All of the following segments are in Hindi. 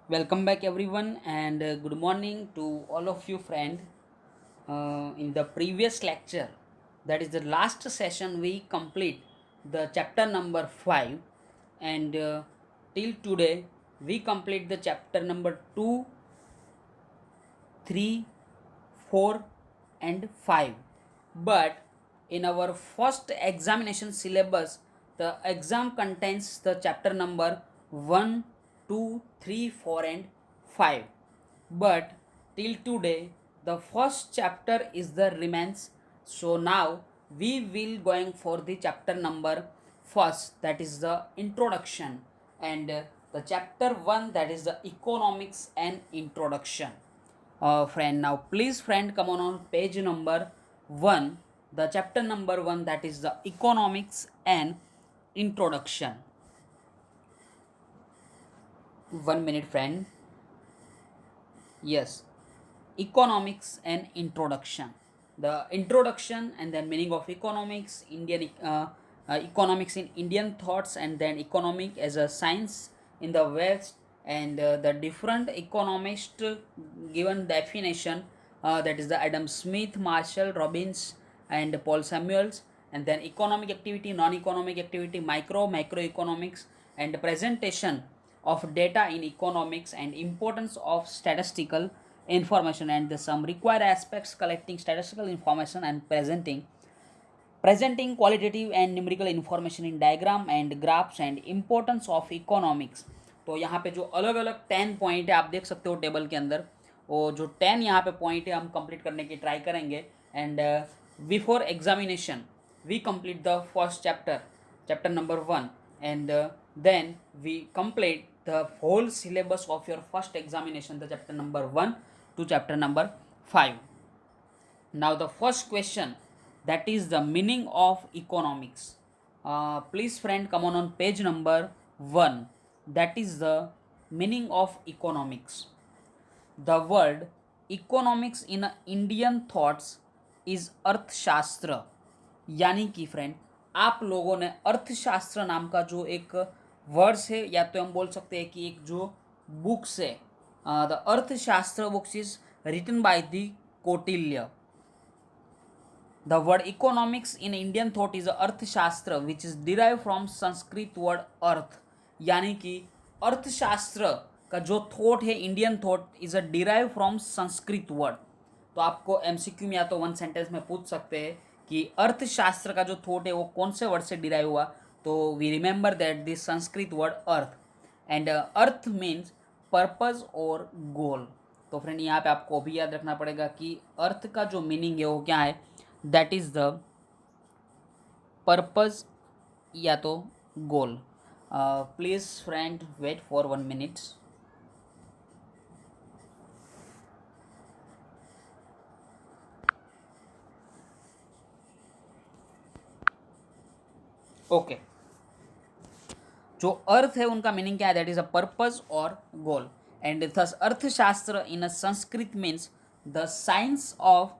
Welcome back, everyone, and good morning to all of you, friend. In the previous lecture, that is the last session, we complete the chapter number 5, and till today, we complete the chapter number 2, 3, 4, and 5. But in our first examination syllabus, the exam contains the chapter number 1, 2, 3, 4, and 5. But till today, the first chapter is the remains. So now we will going for the chapter number first, that is the introduction, and the chapter 1, that is the economics and introduction. Friend, now please, friend, come on page number 1, the chapter number 1, that is the economics and introduction. 1 minute, friend. Yes, economics and introduction. The introduction and then meaning of economics, economics in Indian thoughts, and then economic as a science in the West, and the different economists given definition, that is the Adam Smith, Marshall Robbins, and Paul Samuels, and then economic activity, non-economic activity, macroeconomics, and presentation of data in economics, and importance of statistical information, and the some required aspects collecting statistical information and presenting qualitative and numerical information in diagram and graphs, and importance of economics. तो यहाँ पे जो अलग अलग 10 पॉइंट है आप देख सकते हो टेबल के अंदर, वो जो 10 यहाँ पे पॉइंट है हम कंप्लीट करने की ट्राई करेंगे. And before examination we complete the first chapter, chapter number 1, and then we complete the whole syllabus of your first examination, the chapter number 1 to chapter number 5. Now the first question, that is the meaning of economics. Please, friend, come on page number 1, that is the meaning of economics. The word economics in Indian thoughts is अर्थशास्त्र. यानी कि फ्रेंड, आप लोगों ने अर्थशास्त्र नाम का जो एक वर्ड्स है, या तो हम बोल सकते हैं कि एक जो बुक्स है, the Arthashastra books is written by the Kautilya. The word economics in Indian thought is अर्थशास्त्र which is derived from Sanskrit word अर्थ. यानी कि अर्थशास्त्र का जो थॉट है, Indian thought, is a derive from Sanskrit word. तो आपको एमसीक्यू में या तो वन सेंटेंस में पूछ सकते हैं कि अर्थशास्त्र का जो थॉट है वो कौन से वर्ड से डिराइव हुआ. तो we remember that this Sanskrit word artha, and artha means purpose और गोल. तो फ्रेंड, यहाँ पे आपको भी याद रखना पड़ेगा कि अर्थ का जो मीनिंग है वो क्या है, दैट इज द पर्पज या तो goal. Please friend wait for 1 minute. Okay, जो अर्थ है उनका मीनिंग क्या है, दैट इज अ पर्पज और गोल. And thus Arthashastra in a Sanskrit means the science of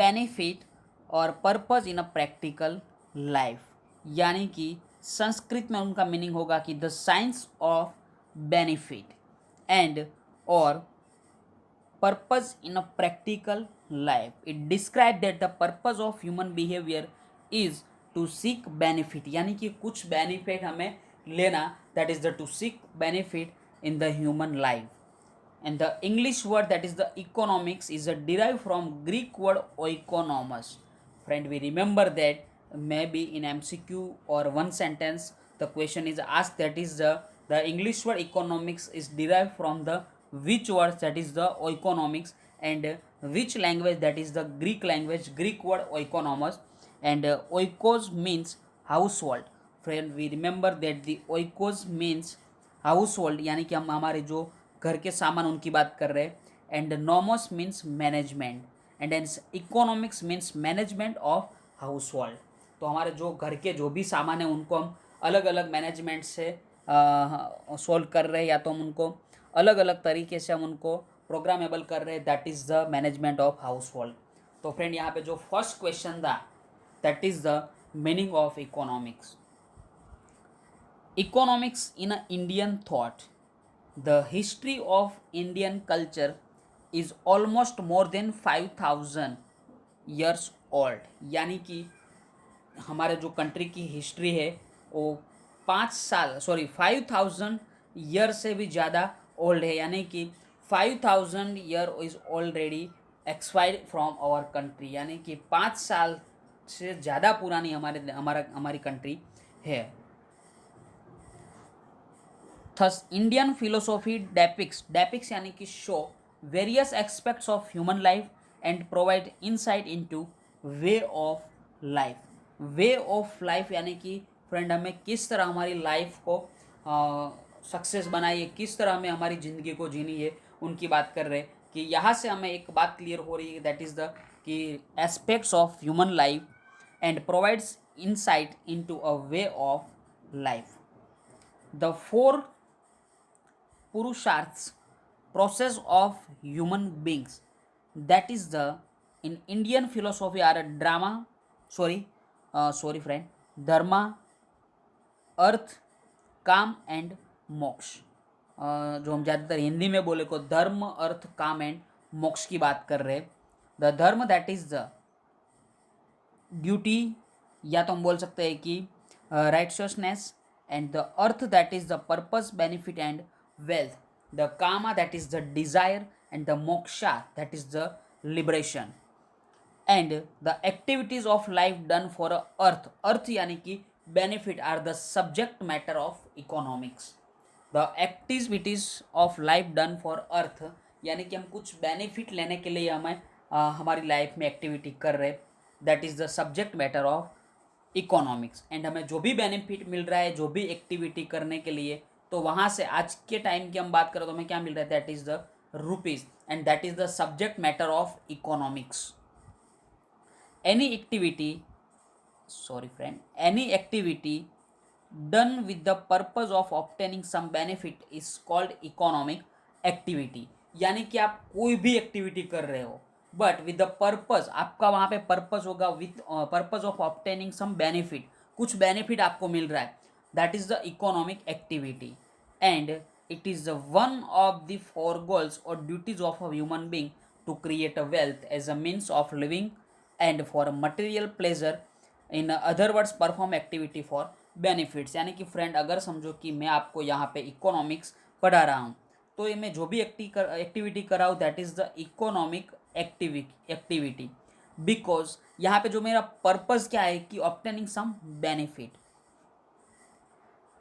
benefit और purpose in a practical life. यानी कि संस्कृत में उनका मीनिंग होगा कि the science of benefit and और purpose in a practical life. It describes that the purpose of human behavior is to seek benefit. यानी कि कुछ benefit हमें लेना, that is the to seek benefit in the human life. And the English word, that is the economics, is a derived from Greek word oikonomos. Friend, we remember that maybe in MCQ or one sentence the question is asked, that is the English word economics is derived from the which words, that is the oikonomics, and which language, that is the Greek language, Greek word oikonomos, and oikos means household. Friend, we remember that the oikos means house hold, यानी कि हम हमारे जो घर के सामान उनकी बात कर रहे हैं. And nomos means management, and economics means management of household. तो हमारे जो घर के जो भी सामान है उनको हम अलग अलग मैनेजमेंट से सॉल्व कर रहे हैं, या तो हम उनको अलग अलग तरीके से हम उनको प्रोग्रामेबल कर रहे हैं, that is the management of household. तो फ्रेंड, यहाँ पे जो फर्स्ट क्वेश्चन था, that is the meaning of economics. Economics in an Indian thought. The history of Indian culture is almost more than 5000 years old, यानी कि हमारे जो कंट्री की हिस्ट्री है वो 5000 ईयर से भी ज़्यादा ओल्ड है, यानी कि 5000 year is already expired from our country, यानी कि 5 साल से ज़्यादा पुरानी हमारी कंट्री है. थस इंडियन फिलोसॉफी डेपिक्स यानी कि show various aspects of human life and provide insight into way of life. Way of life यानी कि फ्रेंड हमें किस तरह हमारी लाइफ को सक्सेस बनाई है, किस तरह हमें हमारी ज़िंदगी को जीनी है, उनकी बात कर रहे हैं. कि यहाँ से हमें एक बात क्लियर हो रही है, दैट इज़ द कि aspects of human life and provides insight into a way of life. The four purusharths process of human beings, that is the in Indian philosophy are a drama sorry friend dharma, अर्थ, काम एंड मोक्ष. जो हम ज़्यादातर हिंदी में बोले को धर्म अर्थ काम एंड मोक्ष की बात कर रहे हैं. द धर्म दैट इज द ड्यूटी, या तो हम बोल सकते हैं कि righteousness, and the artha that is the purpose benefit and wealth. The kama that is the desire and the moksha that is the liberation. And the activities of life done for artha, artha यानी कि benefit are the subject matter of economics. The activities of life done for artha यानी कि हम कुछ बेनिफिट लेने के लिए हमें हमारी लाइफ में एक्टिविटी कर रहे, that is the subject matter of economics. And हमें जो भी बेनिफिट मिल रहा है, जो भी एक्टिविटी करने के लिए, तो वहाँ से आज के टाइम की हम बात करें तो हमें क्या मिल रहा है, that is the rupees, and that is the subject matter of economics. any activity any activity done with the purpose of obtaining some benefit is called economic activity. यानी कि आप कोई भी एक्टिविटी कर रहे हो बट विद द पर्पज, आपका वहाँ पे पर्पज होगा with purpose of obtaining some benefit, कुछ बेनिफिट आपको मिल रहा है, that is the economic activity. And it is the one of the four goals और duties of a human being to create a wealth as a means of living and for material pleasure, in other words perform activity for benefits. यानी कि फ्रेंड अगर समझो कि मैं आपको यहाँ पे इकोनॉमिक्स पढ़ा रहा हूँ, तो ये मैं जो भी एक्टिविटी कर रहा हूँ that is the economic activity, because यहाँ पे जो मेरा पर्पज़ क्या है कि obtaining some benefit.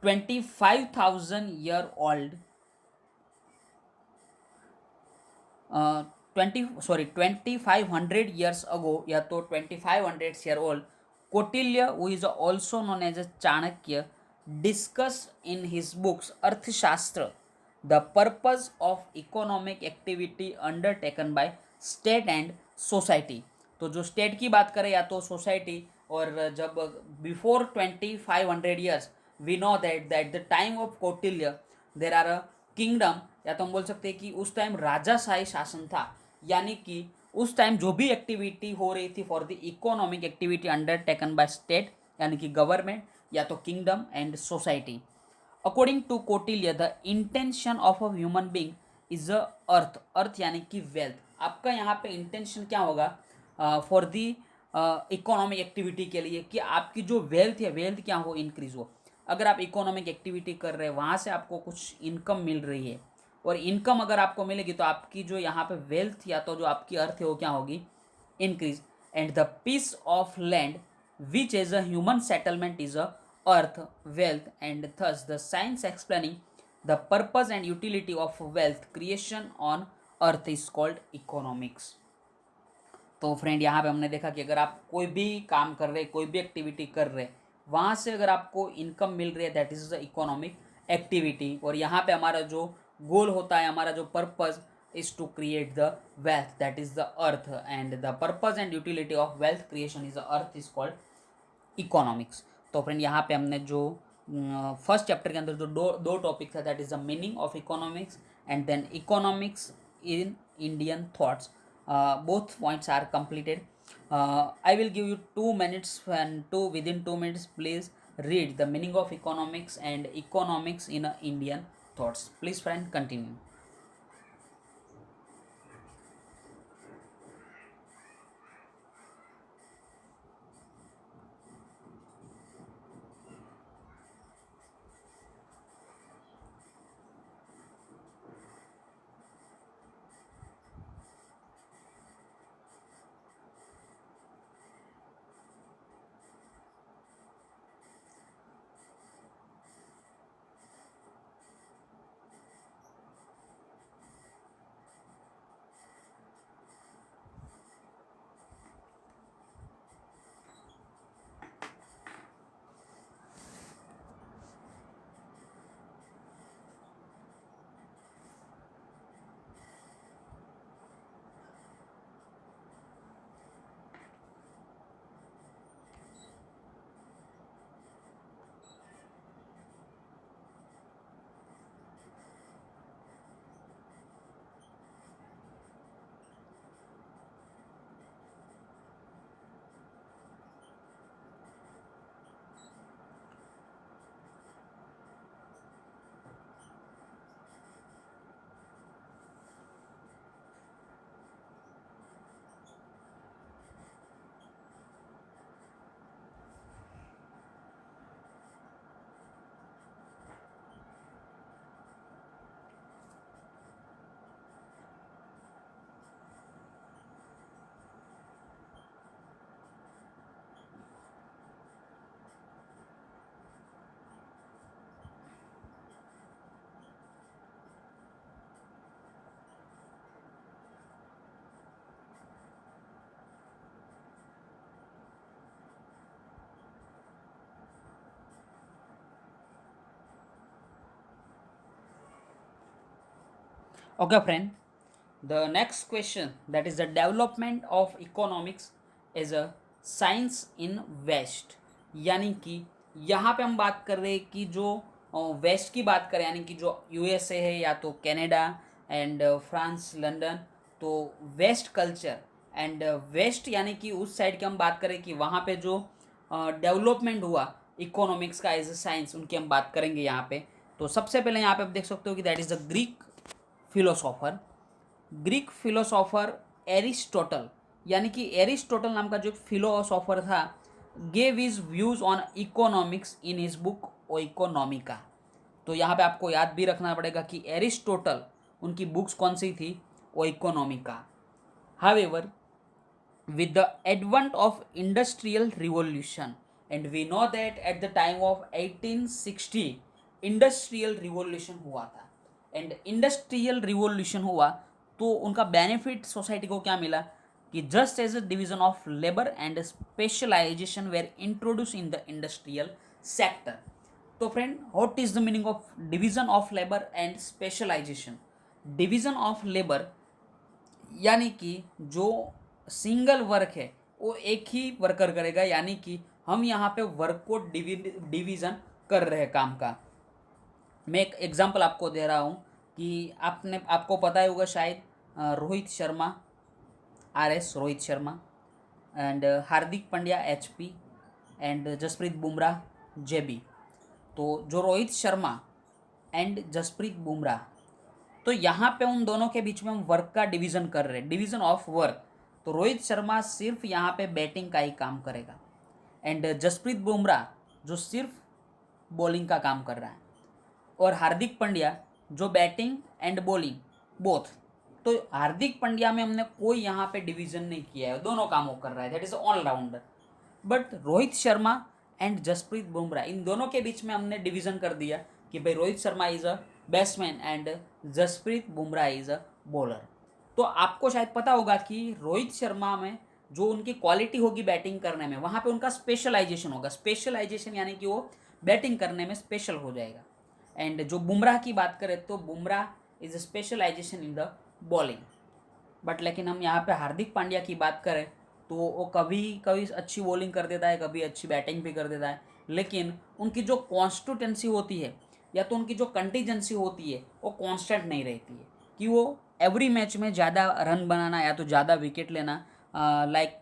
25,000 year old 2500 years ago, या तो 2500 year old, Kautilya, who is also known as a Chanakya, discussed in his books Arthashastra the purpose of economic activity undertaken by state and society. तो जो स्टेट की बात करें या तो सोसाइटी, और जब before 2500 years we know that that the time of Kautilya there are a kingdom, या तो हम बोल सकते हैं कि उस टाइम राजाशाही शासन था, यानी कि उस टाइम जो भी एक्टिविटी हो रही थी for the economic activity undertaken by state, यानी कि गवर्नमेंट या तो kingdom and society. According to Kautilya the intention of a human being is a artha, artha यानी कि वेल्थ. आपका यहाँ पे इंटेंशन क्या होगा फॉर दी इकोनॉमिक एक्टिविटी के लिए, कि आपकी जो वेल्थ है, वेल्थ क्या हो, इंक्रीज हो. अगर आप इकोनॉमिक एक्टिविटी कर रहे हैं, वहाँ से आपको कुछ इनकम मिल रही है, और इनकम अगर आपको मिलेगी तो आपकी जो यहाँ पे वेल्थ या तो जो आपकी अर्थ है वो क्या होगी, increase. And the piece of land which is a human settlement is a artha wealth, and thus the science explaining the purpose and utility of wealth creation on earth is called economics. तो फ्रेंड यहाँ पे हमने देखा कि अगर आप कोई भी काम कर रहे, कोई भी एक्टिविटी कर रहे, वहाँ से अगर आपको इनकम मिल रही है, that is the economic activity. और यहाँ पे हमारा जो गोल होता है, हमारा जो purpose is to create the wealth, that is the artha, and the purpose and utility of wealth creation is the artha is called economics. तो फ्रेंड यहाँ पे हमने जो फर्स्ट चैप्टर के अंदर जो दो टॉपिक था, that is the meaning of economics and then economics in Indian thoughts. Both points are completed. I will give you 2 minutes, and within 2 minutes please read the meaning of economics and economics in Indian thoughts. Please, friend, continue. Okay, friend. The next question, that is the development of economics as a science in West, यानी कि यहाँ पे हम बात कर रहे हैं कि जो वेस्ट की बात करें, यानी कि जो यूएसए है या तो कनाडा एंड फ्रांस, लंदन, तो वेस्ट कल्चर एंड वेस्ट यानी कि उस साइड की हम बात करें कि वहाँ पे जो डेवलपमेंट हुआ इकोनॉमिक्स का एज ए साइंस, उनकी हम बात करेंगे यहाँ पे। तो सबसे पहले यहाँ पे आप देख सकते हो कि that is the Greek philosopher, Greek philosopher Aristotle, यानी कि एरिस्टोटल नाम का जो फिलोसोफर था, gave his views on economics in his book Oeconomica. तो यहाँ पे आपको याद भी रखना पड़ेगा कि एरिस्टोटल, उनकी बुक्स कौन सी थी, Oeconomica. However, with the advent of industrial revolution, and we know that at the time of 1860 industrial revolution हुआ था, एंड इंडस्ट्रियल रिवॉल्यूशन हुआ तो उनका बेनिफिट सोसाइटी को क्या मिला कि just as a division of labour and specialisation were introduce in the industrial sector. तो friend, what is the meaning of division of labour and specialisation? Division of labour यानी कि जो सिंगल वर्क है वो एक ही वर्कर करेगा, यानी कि हम यहाँ पे वर्क को डिवीज़न कर रहे हैं काम का। मैं एक एग्जांपल आपको दे रहा हूँ कि आपको पता ही होगा शायद, Rohit Sharma, RS Rohit Sharma, and Hardik Pandya HP, and Jasprit Bumrah JB. तो जो रोहित शर्मा एंड जसप्रीत बुमराह, तो यहाँ पे उन दोनों के बीच में हम वर्क का डिवीज़न कर रहे हैं, डिवीज़न ऑफ वर्क। तो रोहित शर्मा सिर्फ यहाँ पे बैटिंग का ही काम करेगा, एंड जसप्रीत बुमराह जो सिर्फ बॉलिंग का काम कर रहा है, और हार्दिक पांड्या जो बैटिंग एंड बॉलिंग बोथ। तो हार्दिक पांड्या में हमने कोई यहाँ पे डिवीज़न नहीं किया है, दोनों काम वो कर रहा है, that is allrounder. But Rohit Sharma and Jasprit Bumrah, इन दोनों के बीच में हमने डिवीज़न कर दिया कि भाई Rohit Sharma is a batsman and Jasprit Bumrah is a bowler. तो आपको शायद पता होगा कि रोहित शर्मा में जो उनकी क्वालिटी होगी बैटिंग करने में, वहाँ पे उनका स्पेशलाइजेशन होगा। स्पेशलाइजेशन यानी कि वो बैटिंग करने में स्पेशल हो जाएगा। एंड जो बुमराह की बात करें तो Bumrah is a specialization in the bowling. But लेकिन हम यहाँ पे हार्दिक पांड्या की बात करें तो वो कभी कभी अच्छी बॉलिंग कर देता है, कभी अच्छी बैटिंग भी कर देता है, लेकिन उनकी जो कॉन्स्टिटेंसी होती है या तो उनकी जो कंटीजेंसी होती है वो कांस्टेंट नहीं रहती है कि वो एवरी मैच में ज़्यादा रन बनाना या तो ज़्यादा विकेट लेना, लाइक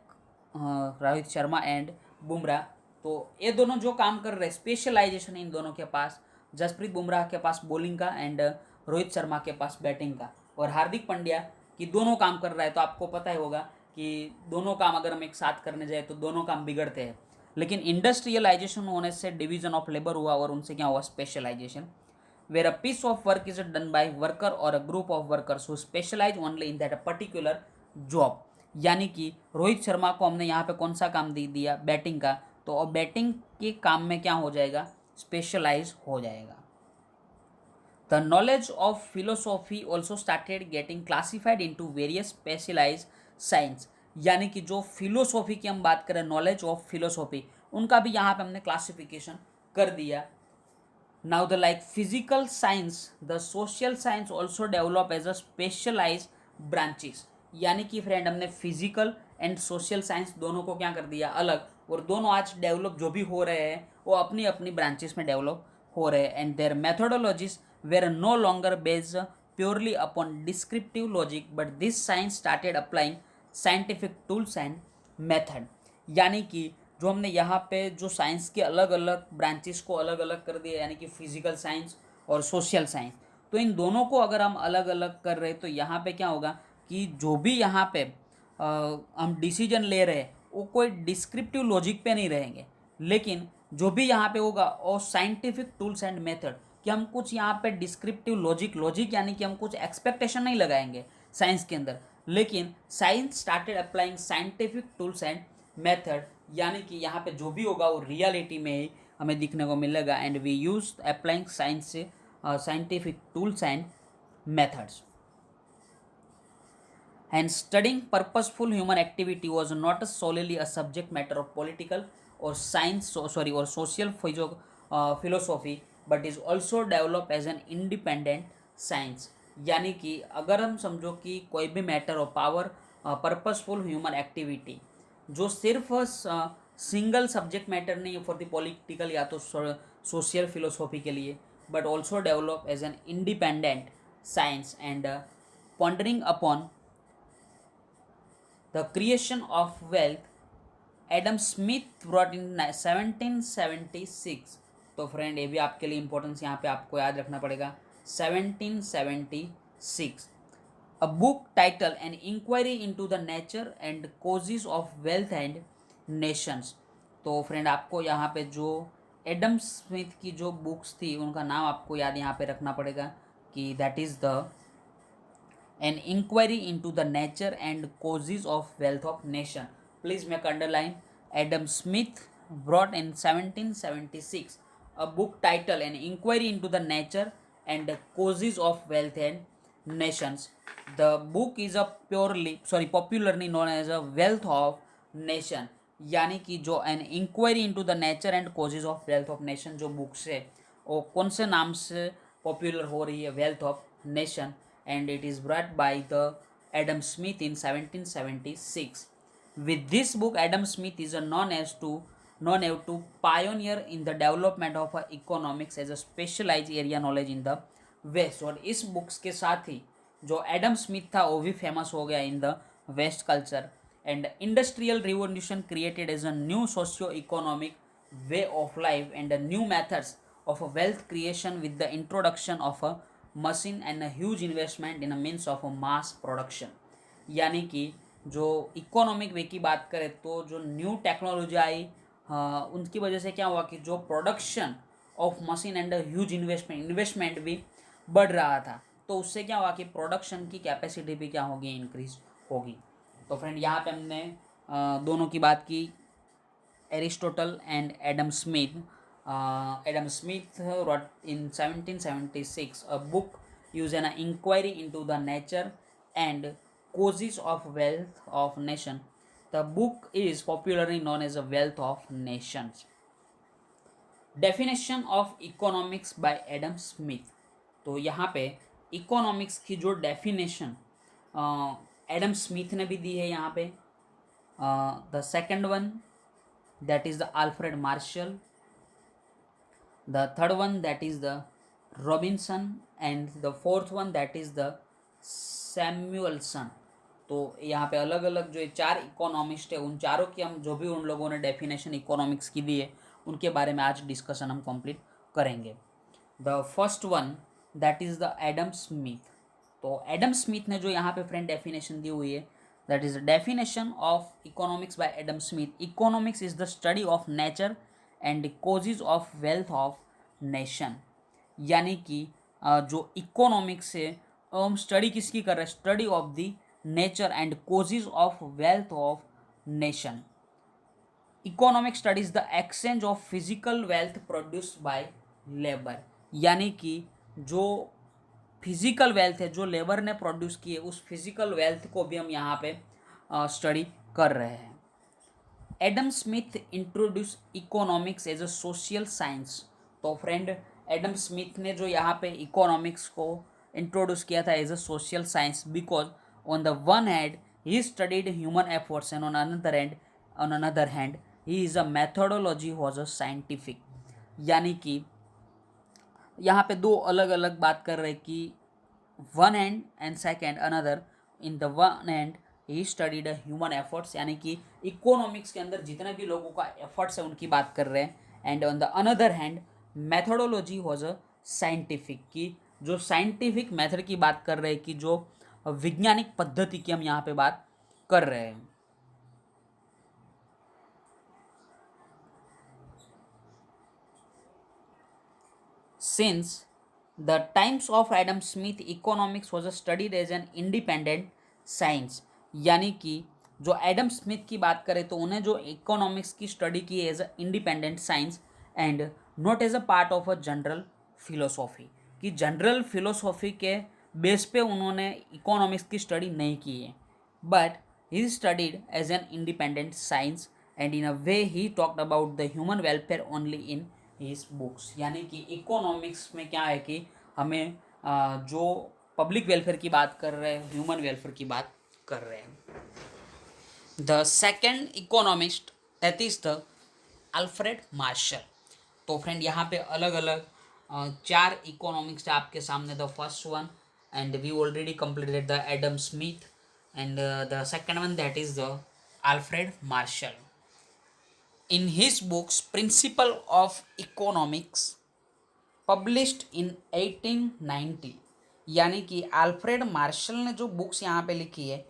रोहित शर्मा एंड बुमराह। तो ये दोनों जो काम कर रहे हैं, स्पेशलाइजेशन इन दोनों के पास जसप्रीत बुमराह के पास बॉलिंग का एंड रोहित शर्मा के पास बैटिंग का, और हार्दिक पांड्या कि दोनों काम कर रहा है। तो आपको पता ही होगा कि दोनों काम अगर हम एक साथ करने जाए तो दोनों काम बिगड़ते हैं। लेकिन इंडस्ट्रियलाइजेशन होने से डिवीजन ऑफ लेबर हुआ और उनसे क्या हुआ, specialisation, where a piece of work is done by worker or a group of workers who specialize only in that particular job। यानी कि रोहित शर्मा को हमने यहाँ पे कौन सा काम दे दिया, बैटिंग का, तो बैटिंग के काम में क्या हो जाएगा, स्पेशलाइज हो जाएगा। The knowledge of philosophy also started getting classified into various specialized science। यानी कि जो फिलोसॉफी की हम बात करें, नॉलेज ऑफ फिलोसॉफी, उनका भी यहाँ पे हमने क्लासिफिकेशन कर दिया। Now the like physical science, the social science also develop as a specialized branches। यानी कि फ्रेंड हमने फिजिकल एंड सोशल साइंस दोनों को क्या कर दिया, अलग, और दोनों आज डेवलप जो भी हो रहे हैं वो अपनी अपनी ब्रांचेस में डेवलप हो रहे हैं। And their methodologies were no longer based purely upon descriptive logic, but this science started applying scientific tools and method. यानी कि जो हमने यहाँ पे जो साइंस के अलग अलग ब्रांचेस को अलग अलग कर दिया, यानी कि फिजिकल साइंस और सोशल साइंस, तो इन दोनों को अगर हम अलग अलग कर रहे तो यहाँ पे क्या होगा कि जो भी यहाँ पे हम डिसीजन ले रहे हैं वो कोई डिस्क्रिप्टिव लॉजिक पे नहीं रहेंगे, लेकिन जो भी यहाँ पे होगा वो साइंटिफिक टूल्स एंड मेथड, कि हम कुछ यहाँ पे डिस्क्रिप्टिव लॉजिक यानी कि हम कुछ एक्सपेक्टेशन नहीं लगाएंगे साइंस के अंदर, लेकिन science started applying scientific tools and method, यानी कि यहाँ पे जो भी होगा वो रियलिटी में ही हमें दिखने को मिलेगा। And we use applying science से scientific tools and methods. And studying purposeful human activity was not solely a subject matter of political or science, or social philosophy, but is also developed as an independent science। यानी कि अगर हम समझो कि कोई भी matter of power purposeful human activity जो सिर्फ सिंगल सब्जेक्ट मैटर नहीं है फॉर द पॉलिटिकल या तो सोशल फिलोसॉफी के लिए, but also develop as an independent science and pondering upon The creation of wealth, Adam Smith brought in 1776। तो फ्रेंड ये भी आपके लिए इंपॉर्टेंस यहाँ पे आपको याद रखना पड़ेगा, 1776। A book title an inquiry into the nature and causes of wealth and nations. तो फ्रेंड आपको यहाँ पे जो एडम स्मिथ की जो बुक्स थी उनका नाम आपको याद यहाँ पे रखना पड़ेगा कि that is the an inquiry into the nature and causes of wealth of nation। Please make underline, Adam Smith brought in 1776 a book titled an inquiry into the nature and causes of wealth and nations। The book is a popularly known as a wealth of nation। यानी कि जो an inquiry into the nature and causes of wealth of nation जो बुक्स है वो कौन से नाम से पॉपुलर हो रही है, wealth of nation, and it is brought by the Adam Smith in 1776। With this book, Adam Smith is known to pioneer in the development of economics as a specialized area knowledge in the West। और इस बुक्स के साथ ही जो एडम स्मिथ था वो भी फेमस हो गया in the West culture. And industrial revolution created as a new socio economic way of life and new methods of a wealth creation with the introduction of a machine and a huge investment in a means of a mass production। यानी कि जो इकोनॉमिक वे की बात करें तो जो न्यू टेक्नोलॉजी आई उनकी वजह से क्या हुआ कि जो production of machine and huge investment भी बढ़ रहा था, तो उससे क्या हुआ कि प्रोडक्शन की कैपेसिटी भी क्या होगी, इंक्रीज होगी। तो फ्रेंड यहाँ पे हमने दोनों की बात की, Aristotle and Adam Smith. Adam Smith wrote in 1776 a book using an inquiry into the nature and causes of wealth of nation। The book is popularly known as a Wealth of Nations। Definition of economics by Adam Smith। तो यहाँ पे इकोनॉमिक्स की जो डेफिनेशन एडम स्मिथ ने भी दी है यहाँ पे। The second one that is the Alfred martial, the third one that is the Robinson, and the fourth one that is the Samuelson। तो यहाँ पे अलग अलग जो चार इकोनॉमिस्ट है उन चारों की हम जो भी उन लोगों ने डेफिनेशन इकोनॉमिक्स की दी है उनके बारे में आज डिस्कशन हम कंप्लीट करेंगे। The first one that is the Adam Smith. तो एडम स्मिथ ने जो यहाँ पे फ्रेंड डेफिनेशन दी हुई है, that is the definition of economics bye Adam Smith. Economics is the study of nature and causes of wealth of nation. यानी कि जो इकोनॉमिक्स है हम स्टडी किसकी कर रहे हैं, study of the nature and causes of wealth of nation. Economic studies the exchange of physical wealth produced by labour. यानी कि जो फिजिकल वेल्थ है जो लेबर ने प्रोड्यूस की है, उस फिजिकल वेल्थ को भी हम यहाँ पे स्टडी कर रहे हैं। Adam Smith introduce economics as a social science. तो फ्रेंड एडम स्मिथ ने जो यहाँ पे इकोनॉमिक्स को इंट्रोड्यूस किया था as a social science, because on the one hand he studied human efforts and on another hand he is a methodology was a scientific. यानी कि यहाँ पे दो अलग अलग बात कर रहे हैं कि one hand and second another. In the one hand he studied human efforts, यानी कि इकोनॉमिक्स के अंदर जितने भी लोगों का एफर्ट्स है उनकी बात कर रहे हैं। And on the another hand methodology was a scientific, की जो साइंटिफिक मेथड की बात कर रहे हैं, कि जो वैज्ञानिक पद्धति की हम यहाँ पे बात कर रहे हैं। Since the times of Adam Smith, economics was studied as an independent science। यानी कि जो एडम स्मिथ की बात करें तो उन्हें जो इकोनॉमिक्स की स्टडी की as a independent science and not as a part of a general philosophy, कि जनरल फिलोसॉफी के बेस पे उन्होंने इकोनॉमिक्स की स्टडी नहीं की है, but he studied as an independent science and in a way he talked about the human welfare only in his books. यानी कि इकोनॉमिक्स में क्या है कि हमें जो पब्लिक वेलफेयर की बात कर रहे हैं, ह्यूमन वेलफेयर की बात कर रहे हैं। The second economist that is the Alfred Marshall. तो फ्रेंड यहाँ पे अलग अलग चार इकोनॉमिक्स है आपके सामने। The first one and we already completed the Adam Smith and the second one that is the Alfred Marshall. In his books Principle of Economics published in 1890, यानी कि अल्फ्रेड मार्शल ने जो बुक्स यहाँ पे लिखी है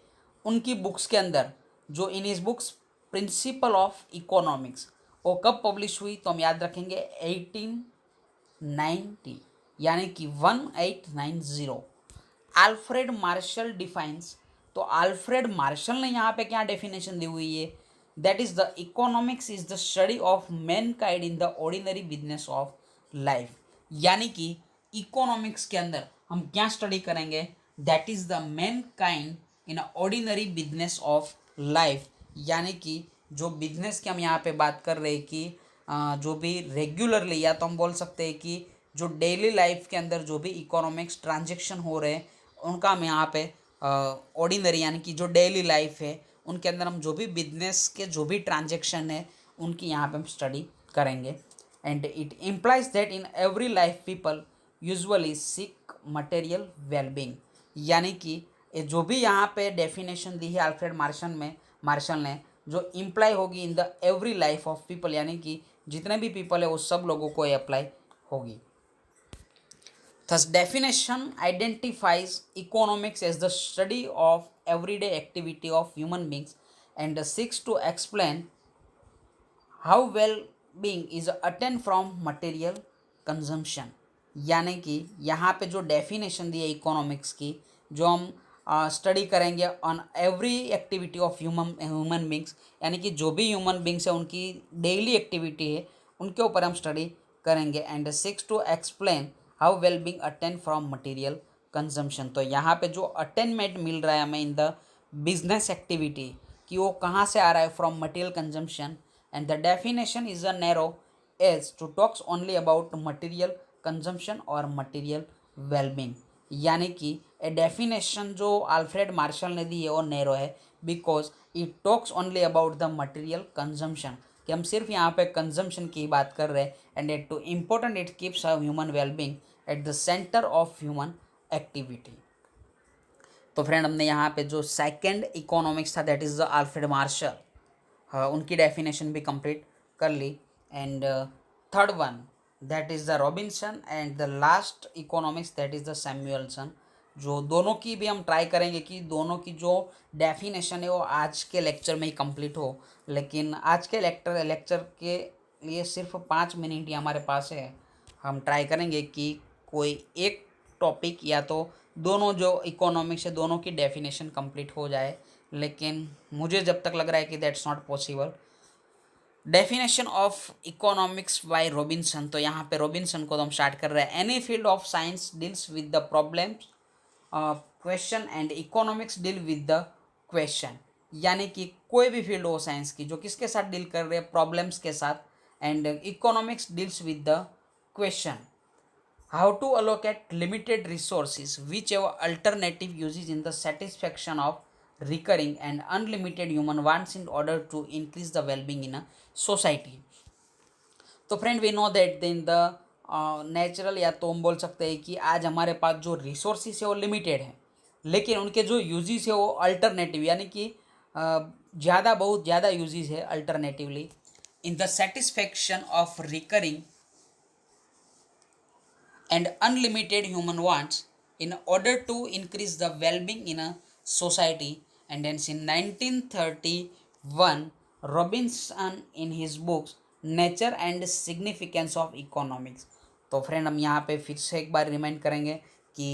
उनकी बुक्स के अंदर जो इन his books principle of economics वो कब पब्लिश हुई, तो हम याद रखेंगे 1890, यानी कि 1890। अल्फ्रेड मार्शल डिफाइंस, तो अल्फ्रेड मार्शल ने यहाँ पे क्या डेफिनेशन दी हुई है, that is the economics is the study of man kind in the ordinary business of life. यानी कि इकोनॉमिक्स के अंदर हम क्या स्टडी करेंगे, that is the man kind in ordinary business of life. यानी कि जो बिजनेस की हम यहाँ पे बात कर रहे हैं कि जो भी रेगुलरली, या तो हम बोल सकते हैं कि जो डेली लाइफ के अंदर जो भी इकोनॉमिक्स ट्रांजेक्शन हो रहे हैं उनका हम यहाँ पे ऑर्डिनरी, यानी कि जो डेली लाइफ है उनके अंदर हम जो भी बिजनेस के जो भी ट्रांजेक्शन है उनकी यहाँ पे हम स्टडी करेंगे। And it implies that in every life people usually seek material well being. यानी कि ये जो भी यहाँ पे डेफिनेशन दी है अल्फ्रेड मार्शल ने जो इम्प्लाई होगी in the every life of people, यानी कि जितने भी पीपल है वो सब लोगों को ये अप्लाई होगी। Thus, definition identifies economics as the study of everyday activity of human beings and seeks to explain how well-being is attained from material consumption। यानी कि यहाँ पे जो डेफिनेशन दी है इकोनॉमिक्स की, जो हम स्टडी करेंगे on every activity of human beings, यानी कि जो भी ह्यूमन बींग्स है उनकी डेली एक्टिविटी है उनके ऊपर हम स्टडी करेंगे। And seeks to explain how well being attain from material consumption. तो यहाँ पे जो अटेनमेंट मिल रहा है हमें इन द बिजनेस एक्टिविटी, कि वो कहाँ से आ रहा है, from material consumption. And the definition is a narrow as to talks only about material consumption और मटेरियल वेलबींग। यानी कि ए डेफिनेशन जो अल्फ्रेड मार्शल ने दी है वो नैरो है, because it talks only about the material consumption, कि हम सिर्फ यहाँ पे कंजम्पशन की बात कर रहे हैं। And it too important it keeps human wellbeing at the centre of human activity. तो फ्रेंड हमने यहाँ पे जो सेकेंड इकोनॉमिक्स था that is the Alfred Marshall, उनकी डेफिनेशन भी कंप्लीट कर ली। And third one that is the Robinson, and the last economics that is the Samuelson. जो दोनों की भी हम ट्राई करेंगे कि दोनों की जो डेफिनेशन है वो आज के लेक्चर में ही कंप्लीट हो, लेकिन आज के लेक्चर के लिए सिर्फ 5 मिनट ही हमारे पास है। हम ट्राई करेंगे कि कोई एक टॉपिक या तो दोनों जो इकोनॉमिक्स है दोनों की डेफिनेशन कंप्लीट हो जाए, लेकिन मुझे जब तक लग रहा है कि that's not possible. Definition of economics by Robinson, तो यहाँ पे रॉबिन्सन को तो हम स्टार्ट कर रहे हैं। Any field of science deals with the problems question and economics deal with the question, यानी कि कोई भी फील्ड हो साइंस की जो किसके साथ डील कर रहे हैं, प्रॉब्लम्स के साथ, and economics deals with the question how to allocate limited resources whichever alternative uses in the satisfaction of recurring and unlimited human wants in order to increase the well-being in a society। तो friend we know that in the natural, या तो हम बोल सकते हैं कि आज हमारे पास जो रिसोर्सेज है वो लिमिटेड है, लेकिन उनके जो यूजेस है वो अल्टरनेटिव, यानी कि ज़्यादा बहुत ज़्यादा यूजेस है alternatively in the satisfaction of recurring and unlimited human wants in order to increase the well-being in a society। And hence in 1931 Robinson in his books Nature and Significance of Economics। तो फ्रेंड हम यहाँ पे फिर से एक बार रिमाइंड करेंगे कि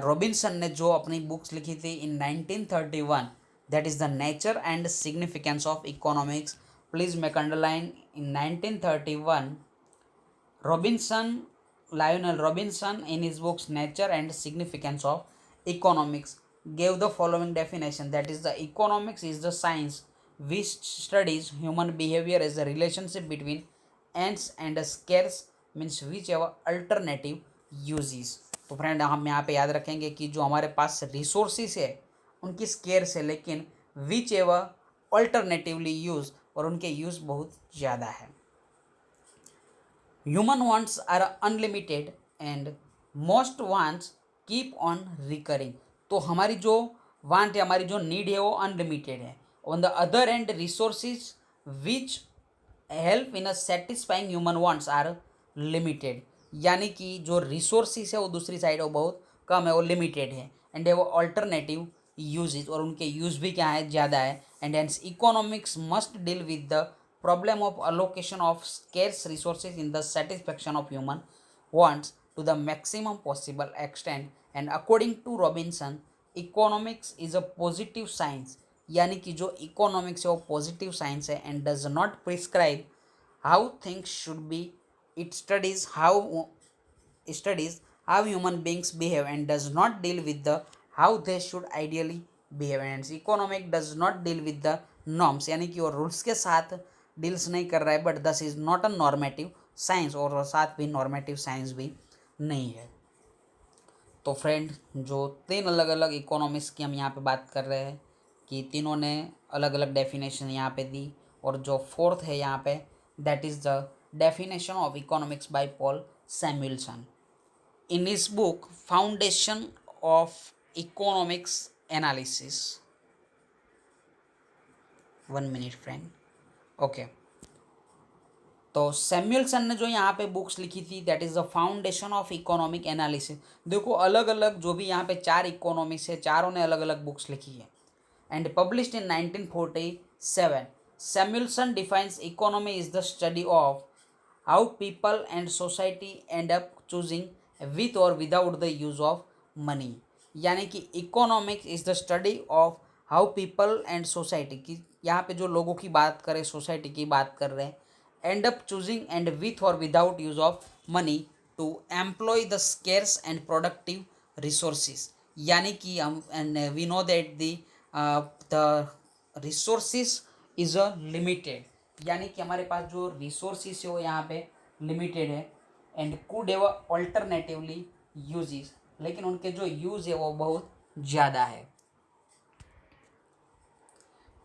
रॉबिन्सन ने जो अपनी बुक्स लिखी थी इन 1931, that is the nature and significance of economics. Please make underline in 1931 Robinson, Lionel Robinson, in his books Nature and Significance of Economics, gave the following definition, that is, the economics is the science which studies human behavior as a relationship between ends and a scarce means whichever alternative uses। तो फ्रेंड हम यहाँ पे याद रखेंगे कि जो हमारे पास रिसोर्सेस है उनकी स्केर्स है, लेकिन विच एवर अल्टरनेटिवली यूज, और उनके यूज़ बहुत ज़्यादा है। Human wants are unlimited and most wants keep on recurring। तो हमारी जो वांट है, हमारी जो नीड है वो अनलिमिटेड है। On the other hand resources which help in a satisfying human wants are limited, यानी कि जो रिसोर्सेज है वो दूसरी साइड वो बहुत कम है, वो लिमिटेड है, एंड वो अल्टरनेटिव यूजेज, और उनके यूज भी क्या है, ज़्यादा है। And hence economics must deal with the problem of allocation of scarce resources in the satisfaction of human wants to the maximum possible extent। and according to Robinson economics is a positive science, यानी कि जो इकोनॉमिक्स है वो पॉजिटिव साइंस है, and does not prescribe how things should be, it studies how human beings behave and does not deal with the how they should ideally behave। and economic does not deal with the norms, यानी कि वो रूल्स के साथ डील्स नहीं कर रहा है, बट दस is not a normative science, और साथ भी नॉर्मेटिव साइंस भी नहीं है। तो फ्रेंड जो तीन अलग अलग इकोनॉमिक्स की हम यहाँ पे बात कर रहे हैं कि तीनों ने अलग अलग डेफिनेशन यहाँ पे दी, और जो फोर्थ है यहाँ पे that is the definition of economics by Paul Samuelson in his book foundation of economics analysis. 1 minute friend. Okay, तो सैमुअल्सन ने जो यहाँ पे बुक्स लिखी थी that is the foundation of economic analysis. देखो अलग अलग जो भी यहाँ पे 4 इकोनॉमिक्स है, चारों ने अलग अलग बुक्स लिखी है, and published in 1947। Samuelson defines economy is the study of how people and society and up choosing with और without the use of money, यानी कि economics is the study of how people and society की, यहाँ पे जो लोगों की बात करें, सोसाइटी की बात कर रहे हैं, end up choosing and with or without use of money to employ the scarce and productive resources, यानी कि हम and we know that the resources is a limited, यानी कि हमारे पास जो resources है वो यहाँ पे limited है, and could have alternatively uses, लेकिन उनके जो यूज़ है वो बहुत ज़्यादा है।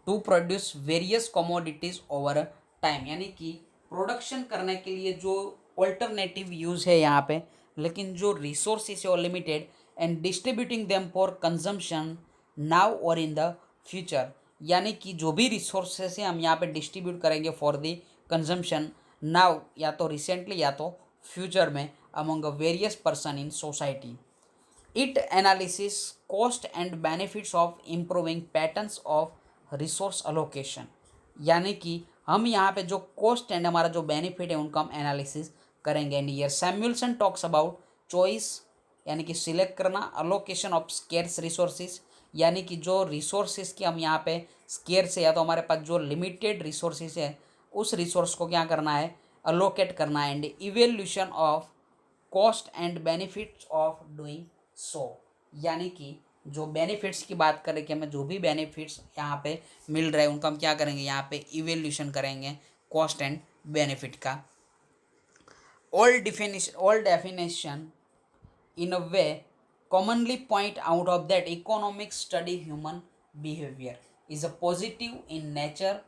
To produce various commodities over time, यानी कि प्रोडक्शन करने के लिए जो ऑल्टरनेटिव यूज़ है यहाँ पे, लेकिन जो रिसोर्सेज है वो limited, and distributing them for consumption now और इन द फ्यूचर, यानी कि जो भी रिसोर्सेज है हम यहाँ पे डिस्ट्रीब्यूट करेंगे फॉर द कंजम्पशन नाउ, या तो रिसेंटली या तो फ्यूचर में among various person in society. It analysis cost and benefits of improving patterns of resource allocation. यानी कि हम यहाँ पे जो कॉस्ट एंड हमारा जो बेनिफिट है उनका हम एनालिसिस करेंगे. And year Samuelson talks about choice यानी कि सिलेक्ट करना, अलोकेशन ऑफ स्केर्स रिसोर्सेज यानी कि जो रिसोर्सेज की हम यहाँ पे स्केर्स है या तो हमारे पास जो लिमिटेड रिसोर्सेज है उस रिसोर्स को क्या करना है, अलोकेट करना है. And evaluation of cost and benefits of doing so. यानी कि जो बेनिफिट्स की बात करें कि हमें जो भी बेनिफिट्स यहाँ पे मिल रहे हैं उनका हम क्या करेंगे, यहाँ पे इवेल्यूशन करेंगे कॉस्ट एंड बेनिफिट का. all definition in a way commonly point out of that economics study human behavior, is a positive in nature,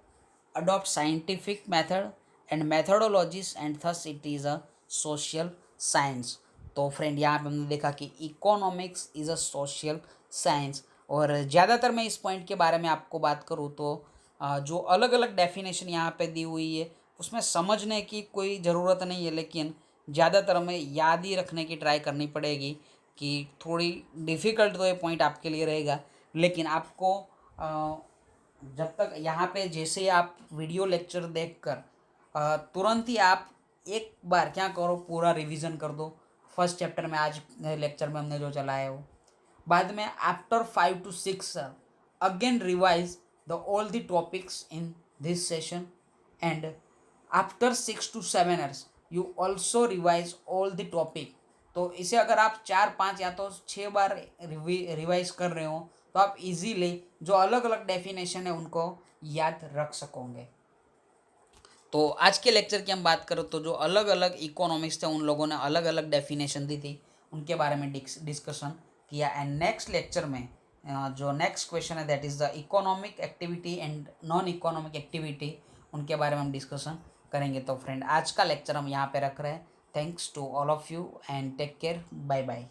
adopt scientific method and methodologies, and thus it is a social science. तो फ्रेंड यहाँ पे हमने देखा कि economics is a social science. और ज़्यादातर मैं इस पॉइंट के बारे में आपको बात करूँ तो जो अलग अलग डेफिनेशन यहाँ पे दी हुई है उसमें समझने की कोई ज़रूरत नहीं है, लेकिन ज़्यादातर हमें याद ही रखने की ट्राई करनी पड़ेगी कि थोड़ी डिफ़िकल्ट तो ये पॉइंट आपके लिए रहेगा. लेकिन आपको जब तक यहाँ पे जैसे आप वीडियो लेक्चर देखकर तुरंत ही आप एक बार क्या करो, पूरा रिवीजन कर दो फर्स्ट चैप्टर में. आज लेक्चर में हमने जो चलाया है वो बाद में after 5 to 6 again revise the all the topics in this session. And after 6 to 7 years you also revise all the topic. तो इसे अगर आप 4-5 या तो 6 बार रिवाइज कर रहे हो तो आप इजीली जो अलग अलग डेफिनेशन है उनको याद रख सकोगे. तो आज के लेक्चर की हम बात करें तो जो अलग अलग इकोनॉमिक्स थे उन लोगों ने अलग अलग डेफिनेशन दी थी, उनके बारे में डिस्कशन किया. एंड नेक्स्ट लेक्चर में जो नेक्स्ट क्वेश्चन है that is the economic activity and non economic activity, उनके बारे में हम डिस्कशन करेंगे. तो फ्रेंड आज का लेक्चर हम यहाँ पे रख रहे हैं. Thanks to all of you and take care. Bye bye.